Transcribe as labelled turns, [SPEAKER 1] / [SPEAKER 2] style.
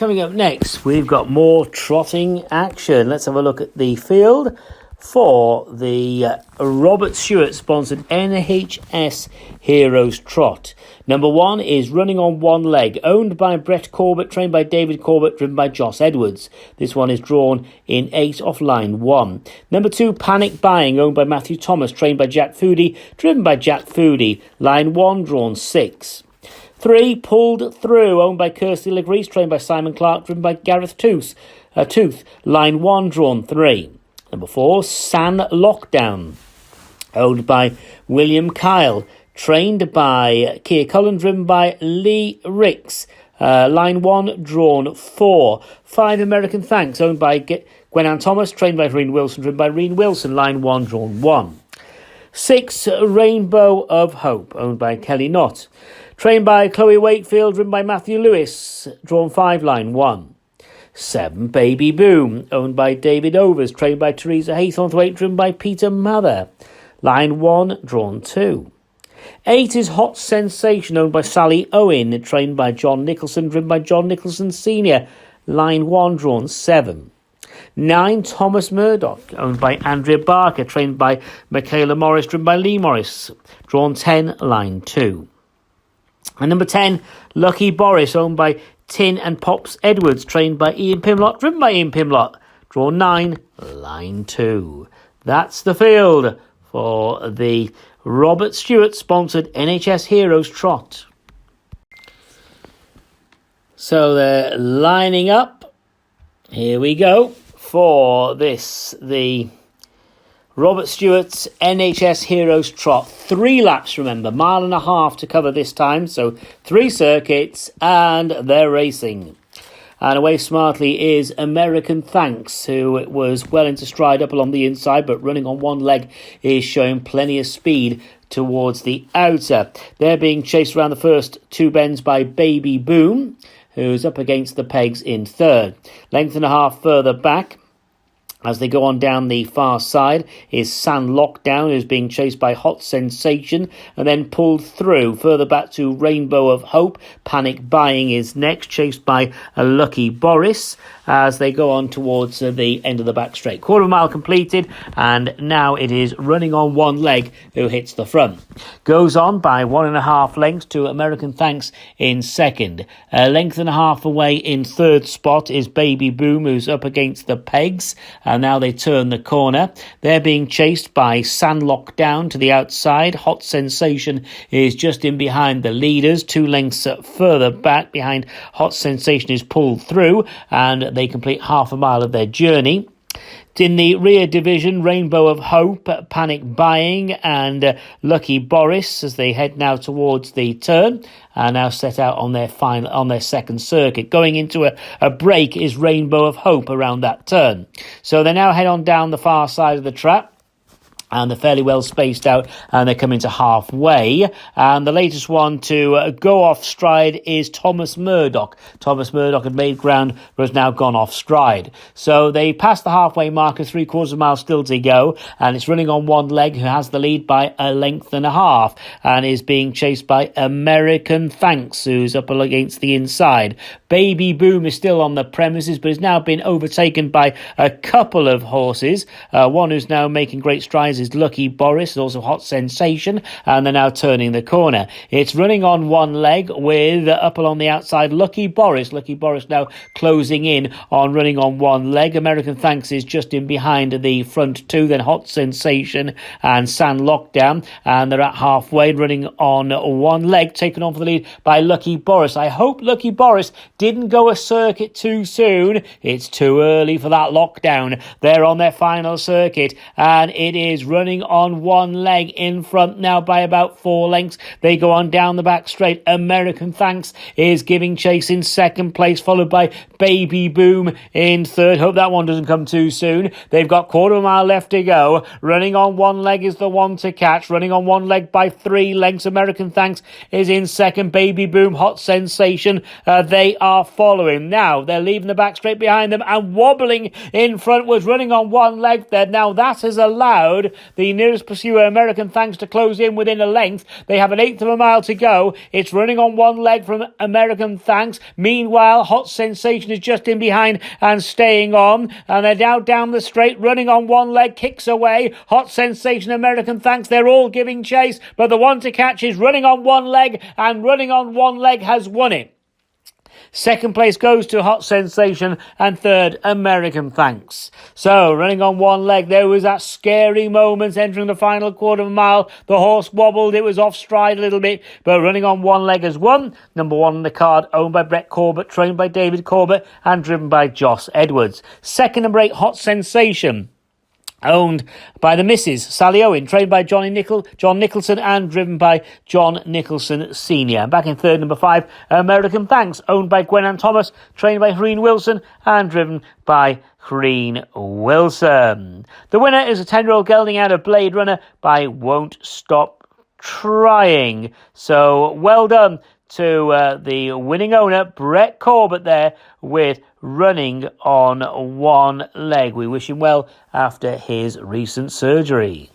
[SPEAKER 1] coming up next, we've got more trotting action. Let's have a look at the field for the Robert Stewart sponsored NHS Heroes Trot. Number 1 is Running on One Leg, owned by Brett Corbett, trained by David Corbett, driven by Joss Edwards. This one is drawn in 8 off line 1. Number 2, Panic Buying, owned by Matthew Thomas, trained by Jack Foodie, driven by Jack Foodie. Line 1, drawn 6. 3, Pulled Through, owned by Kirsty Legreese, trained by Simon Clark, driven by Gareth Tooth. Line 1, drawn 3. Number 4, San Lockdown, owned by William Kyle, trained by Keir Cullen, driven by Lee Ricks. Line 1, drawn 4. 5, American Thanks, owned by Gwen-Ann Thomas, trained by Reen Wilson, driven by Reen Wilson. Line 1, drawn 1. 6, Rainbow of Hope, owned by Kelly Knott, trained by Chloe Wakefield, driven by Matthew Lewis. Drawn 5, line 1. 7, Baby Boom, owned by David Overs, trained by Teresa Haythornthwaite, driven by Peter Mather. Line 1, drawn 2. 8 is Hot Sensation, owned by Sally Owen, trained by John Nicholson, driven by John Nicholson Sr. Line 1, drawn 7. 9, Thomas Murdoch, owned by Andrea Barker, trained by Michaela Morris, driven by Lee Morris. Drawn 10, line 2. And number 10, Lucky Boris, owned by Tin and Pops Edwards, trained by Ian Pimlott, driven by Ian Pimlott. Draw 9, line 2. That's the field for the Robert Stewart sponsored NHS Heroes Trot. So they're lining up. Here we go for this, the Robert Stewart's NHS Heroes Trot. 3 laps, remember, 1.5 miles to cover this time. So 3 circuits and they're racing. And away smartly is American Thanks, who was well into stride up along the inside, but running on one leg is showing plenty of speed towards the outer. They're being chased around the first 2 bends by Baby Boom, who's up against the pegs in 3rd. Length and a half further back, as they go on down the far side, is San Lockdown, who's being chased by Hot Sensation and then pulled through. Further back to Rainbow of Hope. Panic Buying is next, chased by Lucky Boris as they go on towards the end of the back straight. 1/4 mile completed, and now it is Running on One Leg who hits the front. Goes on by 1.5 lengths to American Thanks in 2nd. A length and a half away in 3rd spot is Baby Boom, who's up against the pegs. And now they turn the corner. They're being chased by San Lockdown to the outside. Hot Sensation is just in behind the leaders. 2 lengths further back behind Hot Sensation is pulled through, and they complete 1/2 mile of their journey. In the rear division, Rainbow of Hope, Panic Buying and Lucky Boris as they head now towards the turn and now set out on their 2nd circuit. Going into a break is Rainbow of Hope around that turn. So they now head on down the far side of the track. And they're fairly well spaced out, and they're coming to halfway. And the latest one to go off stride is Thomas Murdoch. Thomas Murdoch had made ground, but has now gone off stride. So they passed the halfway marker, 3/4 mile still to go, and it's Running on One Leg, who has the lead by 1.5 lengths, and is being chased by American Thanks, who's up against the inside. Baby Boom is still on the premises, but has now been overtaken by a couple of horses. One who's now making great strides is Lucky Boris, also Hot Sensation, and they're now turning the corner. It's Running on One Leg with up along the outside Lucky Boris. Lucky Boris now closing in on Running on One Leg. American Thanks is just in behind the front 2, then Hot Sensation and San Lockdown, and they're at halfway, Running on One Leg, taken on for the lead by Lucky Boris. I hope Lucky Boris didn't go a circuit too soon. It's too early for that lockdown. They're on their final circuit, and it is Running on One Leg in front now by about 4 lengths. They go on down the back straight. American Thanks is giving chase in 2nd place, followed by Baby Boom in 3rd. Hope that one doesn't come too soon. They've got 1/4 mile left to go. Running on One Leg is the one to catch. Running on One Leg by 3 lengths. American Thanks is in 2nd. Baby Boom, Hot Sensation, they are following. Now they're leaving the back straight behind them, and wobbling in front was Running on One Leg there. Now that has allowed The nearest pursuer, American Thanks, to close in within a length. They have an eighth of a mile to go. It's running on one leg from American Thanks. Meanwhile, Hot Sensation is just in behind and staying on. And they're now down the straight, running on one leg, kicks away. Hot Sensation, American Thanks, they're all giving chase. But the one to catch is running on one leg, and running on one leg has won it. Second place goes to Hot Sensation, and third, American Thanks. So, running on one leg, there was that scary moment entering the final quarter of a mile. The horse wobbled, it was off stride a little bit, but running on one leg has won. Number one on the card, owned by Brett Corbett, trained by David Corbett, and driven by Joss Edwards. Second, number 8, Hot Sensation, owned by the Misses, Sally Owen, trained by John Nicholson, and driven by John Nicholson Sr. And back in third, number 5, American Thanks, owned by Gwen Ann Thomas, trained by Hreen Wilson, and driven by Hreen Wilson. The winner is a 10-year-old gelding out of Blade Runner by Won't Stop Trying. So well done to the winning owner, Brett Corbett, there with running on one leg. We wish him well after his recent surgery.